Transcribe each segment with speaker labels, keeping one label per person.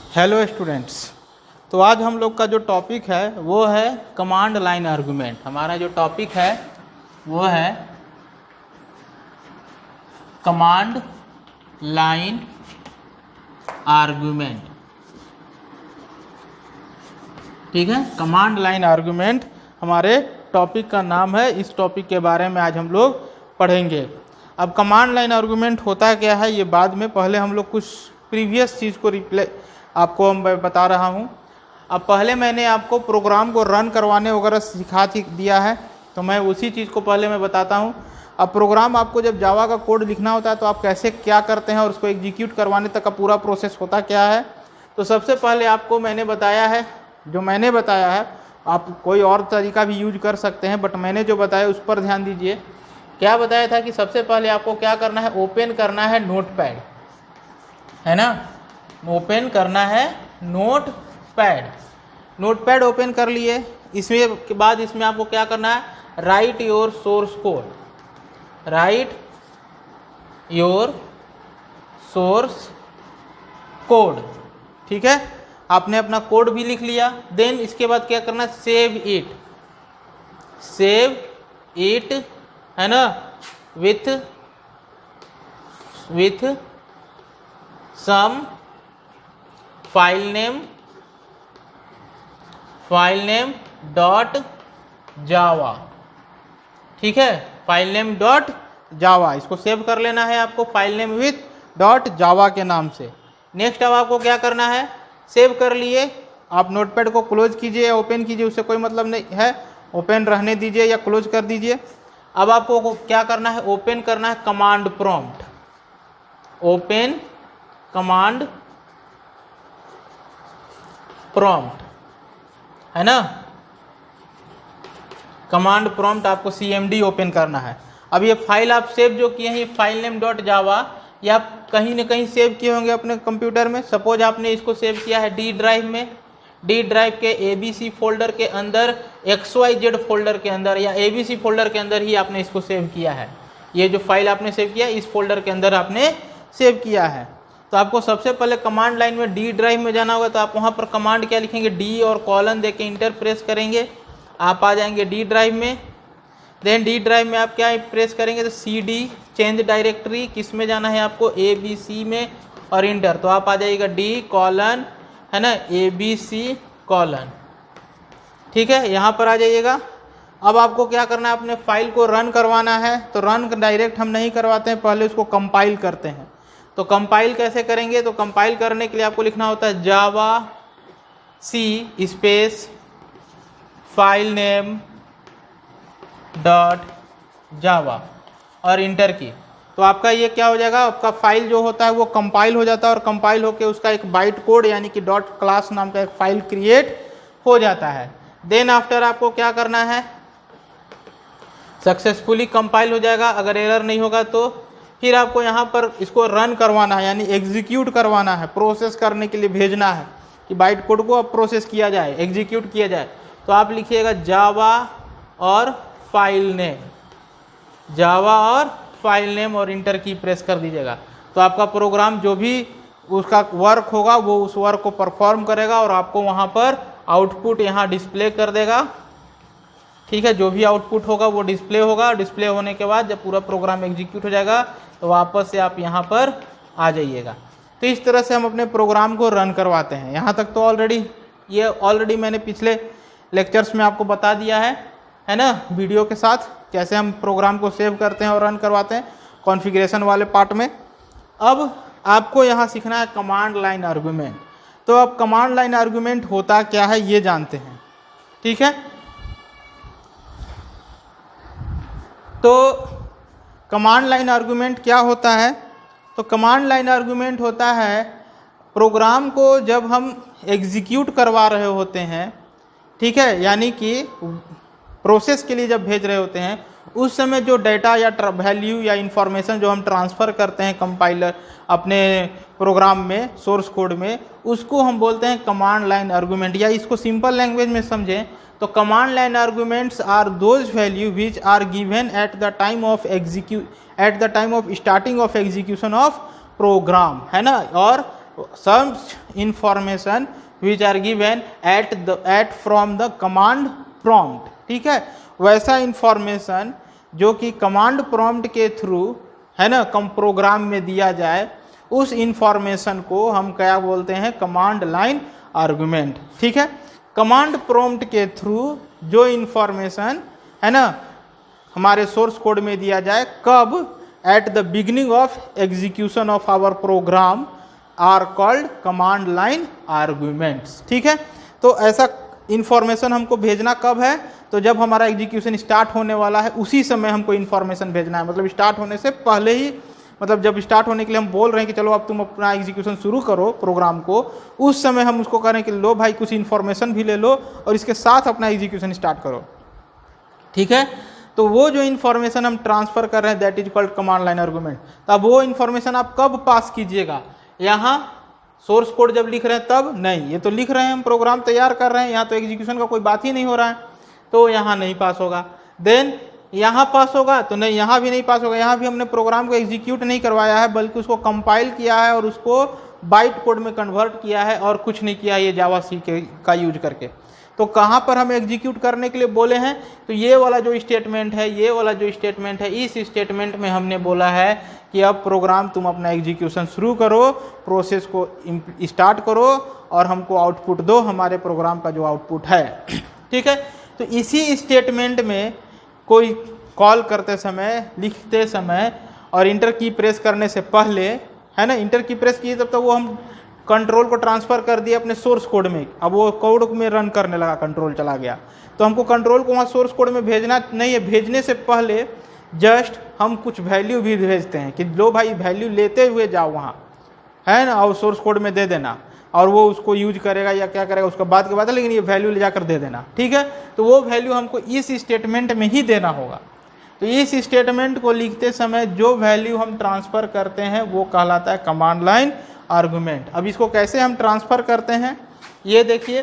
Speaker 1: Hello students. तो आज हम लोग का जो टॉपिक है वो है कमांड लाइन आर्गुमेंट। हमारा जो टॉपिक है वो है कमांड लाइन आर्गुमेंट। ठीक है, कमांड लाइन आर्गुमेंट हमारे टॉपिक का नाम है। इस टॉपिक के बारे में आज हम लोग पढ़ेंगे। अब कमांड लाइन आर्गुमेंट होता क्या है ये बाद में, पहले हम लोग कुछ प्रीवियस चीज़ को आपको मैं बता रहा हूँ। अब पहले मैंने आपको प्रोग्राम को रन करवाने वगैरह सिखा दिया है, तो मैं उसी चीज़ को पहले मैं बताता हूँ। अब प्रोग्राम आपको जब जावा का कोड लिखना होता है तो आप कैसे क्या करते हैं और उसको एग्जीक्यूट करवाने तक का पूरा प्रोसेस होता क्या है। तो सबसे पहले आपको मैंने बताया है, जो मैंने बताया है आप कोई और तरीका भी यूज कर सकते हैं, बट मैंने जो बताया उस पर ध्यान दीजिए। क्या बताया था कि सबसे पहले आपको क्या करना है, ओपन करना है नोटपैड, है ना। ओपन करना है नोटपैड। नोटपैड ओपन कर लिए, इसमें के बाद इसमें आपको क्या करना है, right your source code. Right your source code, ठीक है। आपने अपना कोड भी लिख लिया। देन इसके बाद क्या करना है, सेव इट। सेव इट, है ना, with some file name dot java. ठीक है, फाइल नेम डॉट जावा, इसको सेव कर लेना है आपको फाइल नेम विथ डॉट जावा के नाम से। नेक्स्ट अब आपको क्या करना है, सेव कर लिए, आप नोटपैड को क्लोज कीजिए या ओपन कीजिए, उससे कोई मतलब नहीं है, ओपन रहने दीजिए या क्लोज कर दीजिए। अब आपको क्या करना है, ओपन करना है command prompt. Open command prompt, है ना। कमांड प्रॉम्प्ट आपको CMD ओपन करना है। अब ये फाइल आप सेव जो किए हैं, ये फाइल नेम डॉट जावा, या आप कहीं ना कहीं सेव किए होंगे अपने कंप्यूटर में। सपोज आपने इसको सेव किया है D ड्राइव में, D ड्राइव के ABC फोल्डर के अंदर, XYZ फोल्डर के अंदर या ABC फोल्डर के अंदर ही आपने इसको सेव किया है। ये जो फाइल आपने सेव किया इस फोल्डर के अंदर आपने सेव किया है। तो आपको सबसे पहले कमांड लाइन में D ड्राइव में जाना होगा, तो आप वहाँ पर कमांड क्या लिखेंगे, D और कॉलन देके इंटर प्रेस करेंगे, आप आ जाएंगे D ड्राइव में। देन D ड्राइव में आप क्या प्रेस करेंगे, तो CD चेंज डायरेक्टरी, किस में जाना है आपको, ABC में, और इंटर। तो आप आ जाइएगा D कॉलन, है ना, ABC कॉलन। ठीक है, यहाँ पर आ जाइएगा। अब आपको क्या करना है, अपने फाइल को रन करवाना है। तो रन डायरेक्ट हम नहीं करवाते हैं, पहले उसको कंपाइल करते हैं। तो कंपाइल कैसे करेंगे, तो कंपाइल करने के लिए आपको लिखना होता है javac space file name dot java और इंटर की। तो आपका ये क्या हो जाएगा, आपका फाइल जो होता है वो कंपाइल हो जाता है, और कंपाइल होकर उसका एक बाइट कोड यानी कि डॉट क्लास नाम का एक फाइल क्रिएट हो जाता है। देन आफ्टर आपको क्या करना है, सक्सेसफुली कंपाइल हो जाएगा। अगर एरर नहीं होगा तो फिर आपको यहाँ पर इसको रन करवाना है, यानी एग्जीक्यूट करवाना है, प्रोसेस करने के लिए भेजना है कि बाइट कोड को अब प्रोसेस किया जाए, एग्जीक्यूट किया जाए। तो आप लिखिएगा जावा और फाइल नेम, जावा और फाइल नेम, और इंटर की प्रेस कर दीजिएगा। तो आपका प्रोग्राम जो भी उसका वर्क होगा वो उस वर्क को परफॉर्म करेगा और आपको वहाँ पर आउटपुट यहाँ डिस्प्ले कर देगा। ठीक है, जो भी आउटपुट होगा वो डिस्प्ले होगा। डिस्प्ले होने के बाद जब पूरा प्रोग्राम एग्जीक्यूट हो जाएगा तो वापस से आप यहाँ पर आ जाइएगा। तो इस तरह से हम अपने प्रोग्राम को रन करवाते हैं। यहाँ तक तो ऑलरेडी मैंने पिछले लेक्चर्स में आपको बता दिया है ना, वीडियो के साथ कैसे हम प्रोग्राम को सेव करते हैं और रन करवाते हैं, कॉन्फ़िगरेशन वाले पार्ट में। अब आपको यहाँ सीखना है कमांड लाइन आर्गुमेंट। तो अब कमांड लाइन आर्गुमेंट होता क्या है ये जानते हैं, ठीक है। तो कमांड लाइन आर्गुमेंट क्या होता है, तो कमांड लाइन आर्गुमेंट होता है प्रोग्राम को जब हम एग्जीक्यूट करवा रहे होते हैं, ठीक है, यानी कि प्रोसेस के लिए जब भेज रहे होते हैं, उस समय जो डेटा या वैल्यू या इंफॉर्मेशन जो हम ट्रांसफ़र करते हैं कंपाइलर अपने प्रोग्राम में, सोर्स कोड में, उसको हम बोलते हैं कमांड लाइन आर्गुमेंट। या इसको सिंपल लैंग्वेज में समझें तो command line arguments are those value which are given at the time of starting of execution of program, है ना। और some information which are given at from the command prompt, ठीक है। वैसा इंफॉर्मेशन जो कि कमांड प्रॉम्प्ट के through है ना कम प्रोग्राम में दिया जाए, उस इंफॉर्मेशन को हम क्या बोलते हैं, कमांड लाइन आर्गुमेंट, ठीक है। कमांड प्रॉम्प्ट के थ्रू जो इंफॉर्मेशन है ना हमारे सोर्स कोड में दिया जाए, कब, at the beginning of execution of our program are called command line arguments, ठीक है। तो ऐसा इंफॉर्मेशन हमको भेजना कब है, तो जब हमारा एग्जीक्यूशन स्टार्ट होने वाला है उसी समय हमको इंफॉर्मेशन भेजना है, मतलब स्टार्ट होने से पहले ही, मतलब जब स्टार्ट होने के लिए हम बोल रहे हैं कि चलो अब तुम अपना एग्जीक्यूशन शुरू करो प्रोग्राम को, उस समय हम उसको कह रहे हैं कि लो भाई कुछ इन्फॉर्मेशन भी ले लो और इसके साथ अपना एग्जीक्यूशन स्टार्ट करो, ठीक है। तो वो जो इन्फॉर्मेशन हम ट्रांसफर कर रहे हैं that is called command line argument. तो अब वो इन्फॉर्मेशन आप कब पास कीजिएगा, यहाँ सोर्स कोड जब लिख रहे हैं तब नहीं, ये तो लिख रहे हैं हम प्रोग्राम तैयार कर रहे हैं, यहाँ तो एग्जीक्यूशन का कोई बात ही नहीं हो रहा है, तो यहाँ नहीं पास होगा। देन यहाँ पास होगा तो नहीं, यहाँ भी नहीं पास होगा, यहाँ भी हमने प्रोग्राम को एग्जीक्यूट नहीं करवाया है बल्कि उसको कंपाइल किया है और उसको बाइट कोड में कन्वर्ट किया है और कुछ नहीं किया ये जावा सी का यूज करके। तो कहाँ पर हम एग्जीक्यूट करने के लिए बोले हैं, तो ये वाला जो स्टेटमेंट है, ये वाला जो स्टेटमेंट है, इस स्टेटमेंट में हमने बोला है कि अब प्रोग्राम तुम अपना एग्जीक्यूशन शुरू करो, प्रोसेस को स्टार्ट करो और हमको आउटपुट दो, हमारे प्रोग्राम का जो आउटपुट है, ठीक है। तो इसी स्टेटमेंट में कोई कॉल करते समय, लिखते समय और इंटर की प्रेस करने से पहले, है ना, इंटर की प्रेस की तब तक वो हम कंट्रोल को ट्रांसफ़र कर दिया अपने सोर्स कोड में, अब वो कोड में रन करने लगा, कंट्रोल चला गया, तो हमको कंट्रोल को वहाँ सोर्स कोड में भेजना नहीं है। भेजने से पहले जस्ट हम कुछ वैल्यू भी भेजते हैं कि लो भाई वैल्यू लेते हुए जाओ वहाँ, है ना, और सोर्स कोड में दे देना और वो उसको यूज करेगा या क्या करेगा उसका बात के बाद है, लेकिन ये वैल्यू ले जाकर दे देना, ठीक है। तो वो वैल्यू हमको इस स्टेटमेंट में ही देना होगा। तो इस स्टेटमेंट को लिखते समय जो वैल्यू हम ट्रांसफ़र करते हैं वो कहलाता है कमांड लाइन आर्गुमेंट। अब इसको कैसे हम ट्रांसफ़र करते हैं ये देखिए।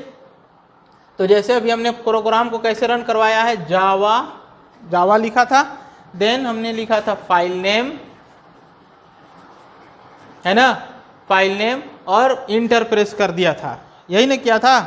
Speaker 1: तो जैसे अभी हमने प्रोग्राम को कैसे रन करवाया है, जावा लिखा था, देन हमने लिखा था फाइल नेम, है ना, फाइल नेम और इंटर प्रेस कर दिया था, यही ना किया था,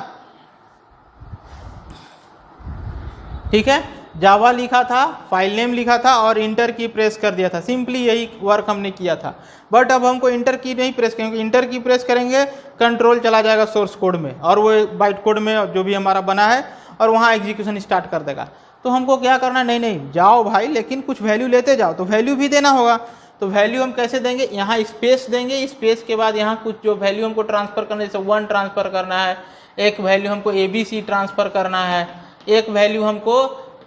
Speaker 1: ठीक है। जावा लिखा था, फाइल नेम लिखा था और इंटर की प्रेस कर दिया था, सिंपली यही वर्क हमने किया था। बट अब हमको इंटर की नहीं प्रेस करेंगे, इंटर की प्रेस करेंगे कंट्रोल चला जाएगा सोर्स कोड में और वो बाइट कोड में जो भी हमारा बना है और वहाँ एग्जीक्यूशन स्टार्ट कर देगा। तो हमको क्या करना है, नहीं जाओ भाई लेकिन कुछ वैल्यू लेते जाओ, तो वैल्यू भी देना होगा। तो वैल्यू हम कैसे देंगे, यहाँ स्पेस देंगे, स्पेस के बाद यहाँ कुछ जो वैल्यू हमको ट्रांसफ़र करना है, जैसे 1 ट्रांसफ़र करना है, एक वैल्यू हमको ABC ट्रांसफ़र करना है, एक वैल्यू हमको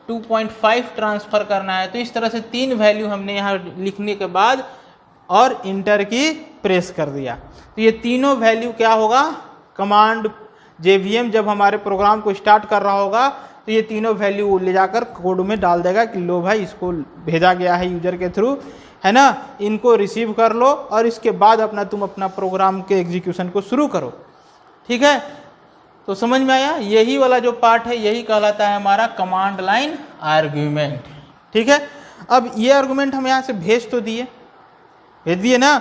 Speaker 1: 2.5 ट्रांसफ़र करना है। तो इस तरह से 3 वैल्यू हमने यहाँ लिखने के बाद और इंटर की प्रेस कर दिया। तो ये तीनों वैल्यू क्या होगा, कमांड JVM जब हमारे प्रोग्राम को स्टार्ट कर रहा होगा तो ये तीनों वैल्यू ले जाकर कोड में डाल देगा कि लो भाई इसको भेजा गया है यूजर के थ्रू, है ना, इनको रिसीव कर लो और इसके बाद तुम अपना प्रोग्राम के एग्जीक्यूशन को शुरू करो, ठीक है। तो समझ में आया, यही वाला जो पार्ट है यही कहलाता है हमारा कमांड लाइन आर्गुमेंट, ठीक है। अब ये आर्गुमेंट हम यहाँ से भेज दिए ना,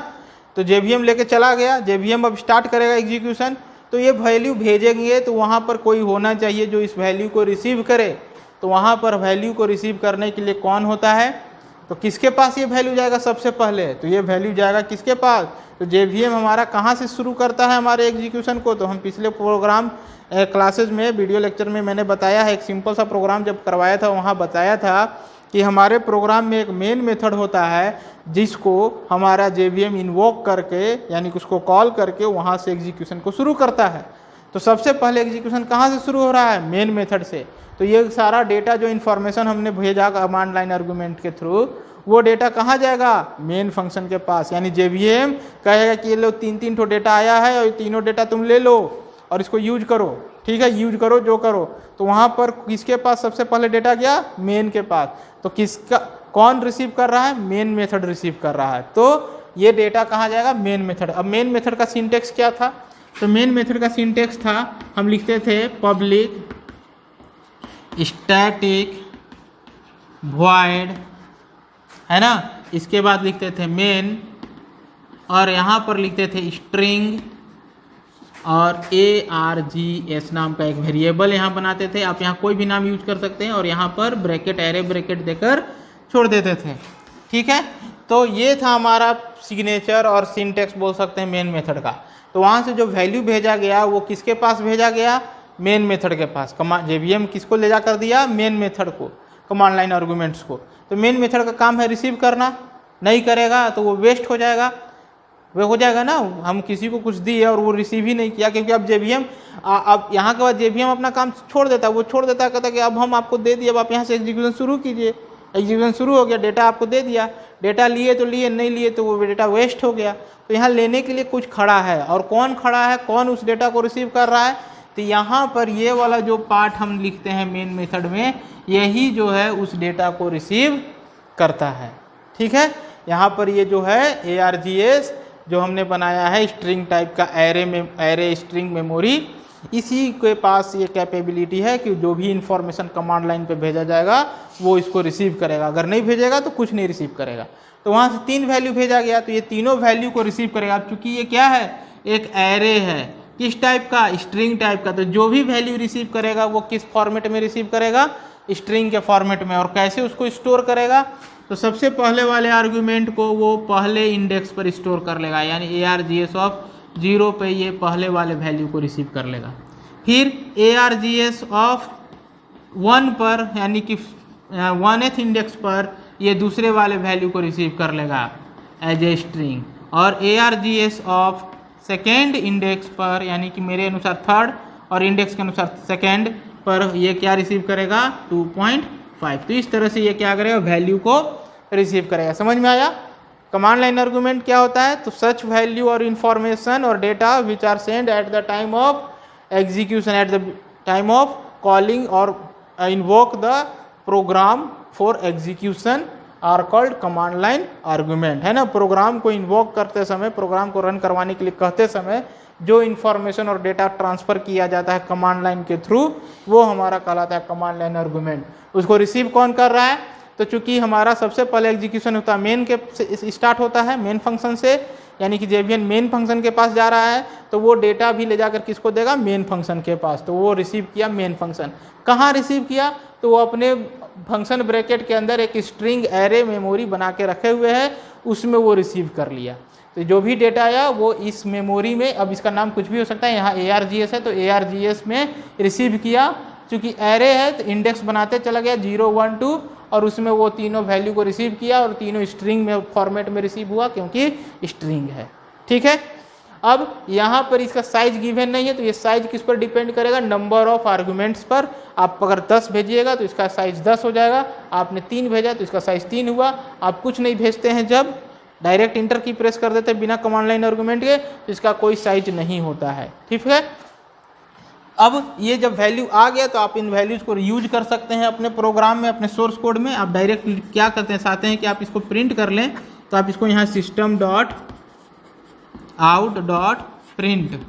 Speaker 1: तो JVM लेके चला गया, JVM अब स्टार्ट करेगा एग्जीक्यूशन, तो ये वैल्यू भेजेंगे तो वहाँ पर कोई होना चाहिए जो इस वैल्यू को रिसीव करे। तो वहाँ पर वैल्यू को रिसीव करने के लिए कौन होता है, तो किसके पास ये वैल्यू जाएगा सबसे पहले, तो ये वैल्यू जाएगा किसके पास, तो JVM हमारा कहाँ से शुरू करता है हमारे एग्जीक्यूशन को। तो हम पिछले प्रोग्राम क्लासेस में, वीडियो लेक्चर में मैंने बताया है, एक सिंपल सा प्रोग्राम जब करवाया था वहाँ बताया था कि हमारे प्रोग्राम में एक मेन मेथड होता है जिसको हमारा JVM इन्वोक करके, यानी कि उसको कॉल करके वहाँ से एग्जीक्यूशन को शुरू करता है। तो सबसे पहले एग्जीक्यूशन कहाँ से शुरू हो रहा है, मेन मेथड से। तो ये सारा डेटा जो इन्फॉर्मेशन हमने भेजा कमांड लाइन आर्गुमेंट के थ्रू, वो डेटा कहाँ जाएगा, मेन फंक्शन के पास। यानी JVM कहेगा कि ये लो 3 ठो डेटा आया है और ये तीनों डेटा तुम ले लो और इसको यूज करो, ठीक है, यूज करो जो करो। तो वहाँ पर किसके पास सबसे पहले डेटा गया, मेन के पास। तो किसका, कौन रिसीव कर रहा है, मेन मेथड रिसीव कर रहा है। तो ये डेटा कहाँ जाएगा, मेन मेथड। अब मेन मेथड का सिंटेक्स क्या था, तो मेन मेथड का सिंटेक्स था, हम लिखते थे पब्लिक स्टैटिक वॉइड, है ना, इसके बाद लिखते थे मेन और यहाँ पर लिखते थे स्ट्रिंग और ARGS नाम का एक वेरिएबल यहाँ बनाते थे। आप यहाँ कोई भी नाम यूज कर सकते हैं और यहाँ पर ब्रैकेट एरे ब्रैकेट देकर छोड़ देते थे। ठीक है, तो ये था हमारा सिग्नेचर और सिंटेक्स बोल सकते हैं मेन मेथड का। तो वहाँ से जो वैल्यू भेजा गया वो किसके पास भेजा गया, मेन मेथड के पास। JVM किसको ले जा कर दिया, मेन मेथड को, कमांड लाइन आर्गुमेंट्स को। तो मेन मेथड का काम है रिसीव करना, नहीं करेगा तो वो वेस्ट हो जाएगा, वो हो जाएगा ना। हम किसी को कुछ दिए और वो रिसीव ही नहीं किया, क्योंकि अब JVM अब यहाँ के बाद JVM अपना काम छोड़ देता है, वो छोड़ देता है, कहता है कि अब हम आपको दे दिए, अब आप यहाँ से एग्जीक्यूशन शुरू कीजिए। एग्जीक्यूशन शुरू हो गया, डेटा आपको दे दिया, डेटा लिए तो लिए, नहीं लिए तो वो डेटा वेस्ट हो गया। तो यहाँ लेने के लिए कुछ खड़ा है, और कौन खड़ा है, कौन उस डेटा को रिसीव कर रहा है, तो यहाँ पर ये वाला जो पार्ट हम लिखते हैं मेन मेथड में, यही जो है उस डेटा को रिसीव करता है। ठीक है, यहाँ पर ये जो है ARGS जो हमने बनाया है स्ट्रिंग टाइप का एरे स्ट्रिंग मेमोरी, इसी के पास ये कैपेबिलिटी है कि जो भी इंफॉर्मेशन कमांड लाइन पे भेजा जाएगा वो इसको रिसीव करेगा, अगर नहीं भेजेगा तो कुछ नहीं रिसीव करेगा। तो वहाँ से 3 वैल्यू भेजा गया, तो ये तीनों वैल्यू को रिसीव करेगा। अब चूंकि ये क्या है, एक एरे है, किस टाइप का, स्ट्रिंग टाइप का, तो जो भी वैल्यू रिसीव करेगा वो किस फॉर्मेट में रिसीव करेगा, स्ट्रिंग के फॉर्मेट में। और कैसे उसको स्टोर करेगा, तो सबसे पहले वाले आर्गुमेंट को वो पहले इंडेक्स पर स्टोर कर लेगा, यानी ARGS ऑफ 0 पे ये पहले वाले वैल्यू को रिसीव कर लेगा। फिर ARGS ऑफ 1 पर, यानी कि 1th इंडेक्स पर ये दूसरे वाले वैल्यू को रिसीव कर लेगा एज ए स्ट्रिंग। और ARGS ऑफ 2nd इंडेक्स पर, यानी कि मेरे अनुसार 3rd और इंडेक्स के अनुसार 2nd पर ये क्या रिसीव करेगा, 2.5। तो इस तरह से ये क्या करेगा, वैल्यू को रिसीव करेगा। समझ में आया। कमांड लाइन आर्गुमेंट क्या होता है, तो सच वैल्यू और इंफॉर्मेशन और data which are send at the time of execution, at the time of calling और invoke the program for execution are called command line argument, है ना। प्रोग्राम को इन्वोक करते समय, प्रोग्राम को रन करवाने के लिए कहते समय जो इन्फॉर्मेशन और डेटा ट्रांसफर किया जाता है कमांड लाइन के थ्रू, वो हमारा कहलाता है कमांड लाइन आर्गुमेंट। उसको रिसीव कौन कर रहा है, तो चूंकि हमारा सबसे पहले एग्जीक्यूशन होता है मेन के स्टार्ट होता है, मेन फंक्शन से, यानी कि JVM मेन फंक्शन के पास जा रहा है, तो वो डेटा भी ले जाकर किसको देगा, मेन फंक्शन के पास। तो वो रिसीव किया मेन फंक्शन। कहाँ रिसीव किया, तो वो अपने फंक्शन ब्रैकेट के अंदर एक स्ट्रिंग एरे मेमोरी बना के रखे हुए है, उसमें वो रिसीव कर लिया। तो जो भी डेटा आया वो इस मेमोरी में, अब इसका नाम कुछ भी हो सकता है, यहाँ ARGS है तो ARGS में रिसीव किया। चूंकि एरे है तो इंडेक्स बनाते चला गया 0, 1, 2, और उसमें वो तीनों वैल्यू को रिसीव किया, और तीनों स्ट्रिंग में फॉर्मेट में रिसीव हुआ, क्योंकि स्ट्रिंग है। ठीक है, अब यहाँ पर इसका साइज गिवन नहीं है, तो ये साइज किस पर डिपेंड करेगा, नंबर ऑफ आर्गुमेंट्स पर। आप अगर 10 भेजिएगा तो इसका साइज 10 हो जाएगा, आपने 3 भेजा तो इसका साइज 3 हुआ। आप कुछ नहीं भेजते हैं, जब डायरेक्ट इंटर की प्रेस कर देते हैं बिना कमांड लाइन आर्गुमेंट के, तो इसका कोई साइज नहीं होता है। ठीक है, अब ये जब वैल्यू आ गया तो आप इन वैल्यूज को यूज कर सकते हैं अपने प्रोग्राम में, अपने सोर्स कोड में। आप डायरेक्ट क्या करते हैं, चाहते हैं कि आप इसको प्रिंट कर लें, तो आप इसको यहाँ system dot out dot print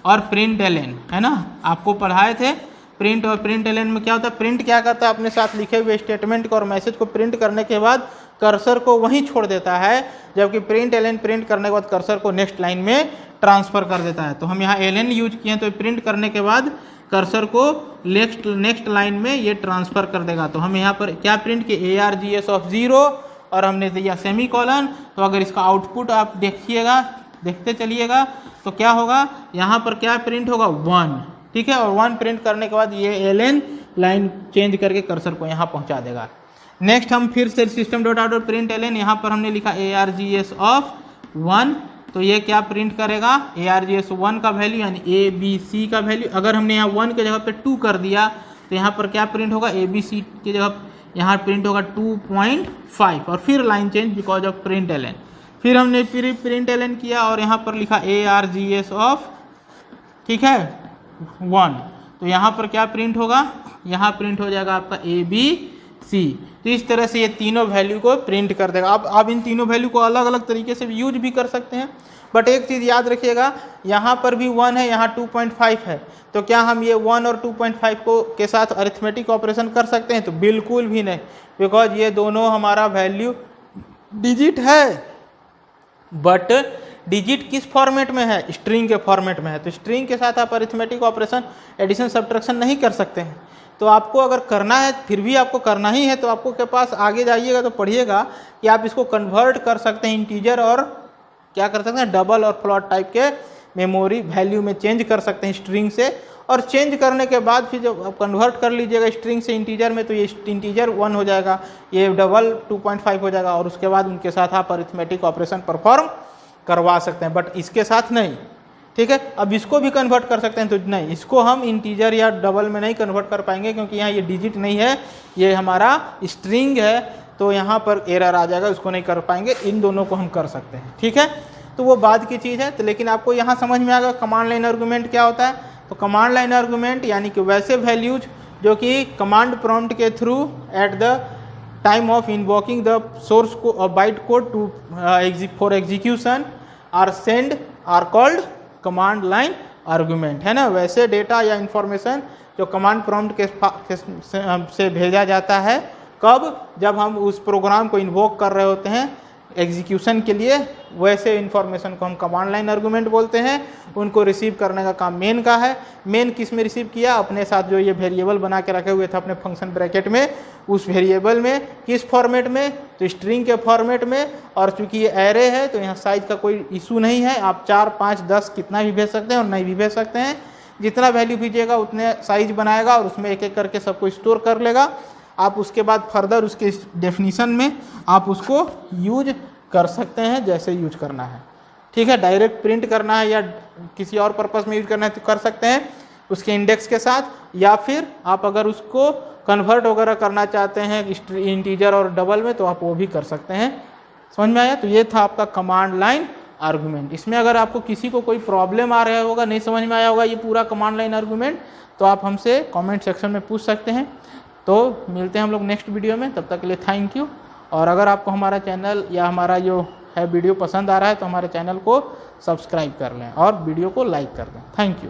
Speaker 1: और println, है ना, आपको पढ़ाए थे प्रिंट और println में क्या होता है। प्रिंट क्या करता है, अपने साथ लिखे हुए स्टेटमेंट को और मैसेज को प्रिंट करने के बाद कर्सर को वहीं छोड़ देता है, जबकि println प्रिंट करने के बाद कर्सर को नेक्स्ट लाइन में ट्रांसफर कर देता है। तो हम यहाँ ln यूज किए, तो प्रिंट करने के बाद कर्सर को नेक्स्ट लाइन में ये ट्रांसफर कर देगा। तो हम यहाँ पर क्या प्रिंट किए, ARGS ऑफ 0, और हमने दिया सेमीकोलन। तो अगर इसका आउटपुट आप देखिएगा, देखते चलिएगा, तो क्या होगा, यहाँ पर क्या प्रिंट होगा, 1। ठीक है, और 1 प्रिंट करने के बाद ये ln लाइन चेंज करके कर्सर को यहाँ पहुँचा देगा। नेक्स्ट हम फिर से system dot out dot println, यहाँ पर हमने लिखा ARGS ऑफ 1, तो ये क्या प्रिंट करेगा, ARGS 1 का वैल्यू, यानी ABC का वैल्यू। अगर हमने यहाँ 1 के जगह पे 2 कर दिया, तो यहाँ पर क्या प्रिंट होगा, ABC की जगह यहाँ प्रिंट होगा 2.5, और फिर line change because of println। फिर हमने फिर println किया और यहाँ पर लिखा ARGS ऑफ, ठीक है, 1, तो यहाँ पर क्या प्रिंट होगा, यहाँ प्रिंट हो जाएगा आपका ABC। तो इस तरह से ये तीनों वैल्यू को प्रिंट कर देगा। आप इन तीनों वैल्यू को अलग अलग तरीके से यूज भी कर सकते हैं, बट एक चीज़ याद रखिएगा, यहाँ पर भी 1 है, यहाँ 2.5 है, तो क्या हम ये 1 और 2.5 को के साथ अरिथमेटिक ऑपरेशन कर सकते हैं, तो बिल्कुल भी नहीं, बिकॉज ये दोनों हमारा वैल्यू डिजिट है, बट डिजिट किस फॉर्मेट में है, स्ट्रिंग के फॉर्मेट में है। तो स्ट्रिंग के साथ आप अरिथमेटिक ऑपरेशन, एडिशन, सब्ट्रैक्शन नहीं कर सकते हैं। तो आपको अगर करना है, फिर भी आपको करना ही है, तो आपको के पास आगे जाइएगा तो पढ़िएगा कि आप इसको कन्वर्ट कर सकते हैं इंटीजर और क्या कर सकते हैं, डबल और फ्लोट टाइप के मेमोरी वैल्यू में चेंज कर सकते हैं स्ट्रिंग से। और चेंज करने के बाद फिर जब आप कन्वर्ट कर लीजिएगा स्ट्रिंग से इंटीजर में, तो ये इंटीजर 1 हो जाएगा, ये डबल 2.5 हो जाएगा, और उसके बाद उनके साथ आप अरिथमेटिक ऑपरेशन परफॉर्म करवा सकते हैं, बट इसके साथ नहीं। ठीक है, अब इसको भी कन्वर्ट कर सकते हैं, तो नहीं, इसको हम इंटीजर या डबल में नहीं कन्वर्ट कर पाएंगे, क्योंकि यहाँ ये डिजिट नहीं है, ये हमारा स्ट्रिंग है, तो यहाँ पर एरर आ जाएगा, उसको नहीं कर पाएंगे। इन दोनों को हम कर सकते हैं। ठीक है, तो वो बाद की चीज़ है। तो लेकिन आपको यहाँ समझ में आ गया कमांड लाइन आर्गूमेंट क्या होता है। तो कमांड लाइन आर्गूमेंट यानी कि वैसे वैल्यूज जो कि कमांड प्रॉम्प्ट के through at the time of invoking the source को byte code to for execution are send are called command line argument, है ना। वैसे डेटा या इंफॉर्मेशन जो कमांड प्रॉम्प्ट से भेजा जाता है, कब, जब हम उस प्रोग्राम को इन्वोक कर रहे होते हैं एग्जीक्यूशन के लिए, वैसे इन्फॉर्मेशन को हम कमांड लाइन आर्गूमेंट बोलते हैं। उनको रिसीव करने का काम मेन का है। मेन किस में रिसीव किया, अपने साथ जो ये वेरिएबल बना के रखे हुए थे अपने फंक्शन ब्रैकेट में, उस वेरिएबल में किस फॉर्मेट में, तो स्ट्रिंग के फॉर्मेट में। और चूंकि ये एरे है तो यहाँ साइज का कोई इशू नहीं है, आप 4, 5, 10 कितना भी भेज सकते हैं और नहीं भी भेज सकते हैं। जितना वैल्यू भेजिएगा उतने साइज बनाएगा और उसमें एक एक करके सबको स्टोर कर लेगा। आप उसके बाद फर्दर उसके डेफिनीशन में आप उसको यूज कर सकते हैं जैसे यूज करना है। ठीक है, डायरेक्ट प्रिंट करना है या किसी और पर्पस में यूज करना है तो कर सकते हैं उसके इंडेक्स के साथ, या फिर आप अगर उसको कन्वर्ट वगैरह करना चाहते हैं इंटीजर और डबल में तो आप वो भी कर सकते हैं। समझ में आया। तो ये था आपका कमांड लाइन आर्गूमेंट। इसमें अगर आपको किसी को कोई प्रॉब्लम आ रहा होगा, नहीं समझ में आया होगा ये पूरा कमांड लाइन आर्गूमेंट, तो आप हमसे कमेंट सेक्शन में पूछ सकते हैं। तो मिलते हैं हम लोग नेक्स्ट वीडियो में, तब तक के लिए थैंक यू। और अगर आपको हमारा चैनल या हमारा जो है वीडियो पसंद आ रहा है तो हमारे चैनल को सब्सक्राइब कर लें और वीडियो को लाइक कर दें। Thank you.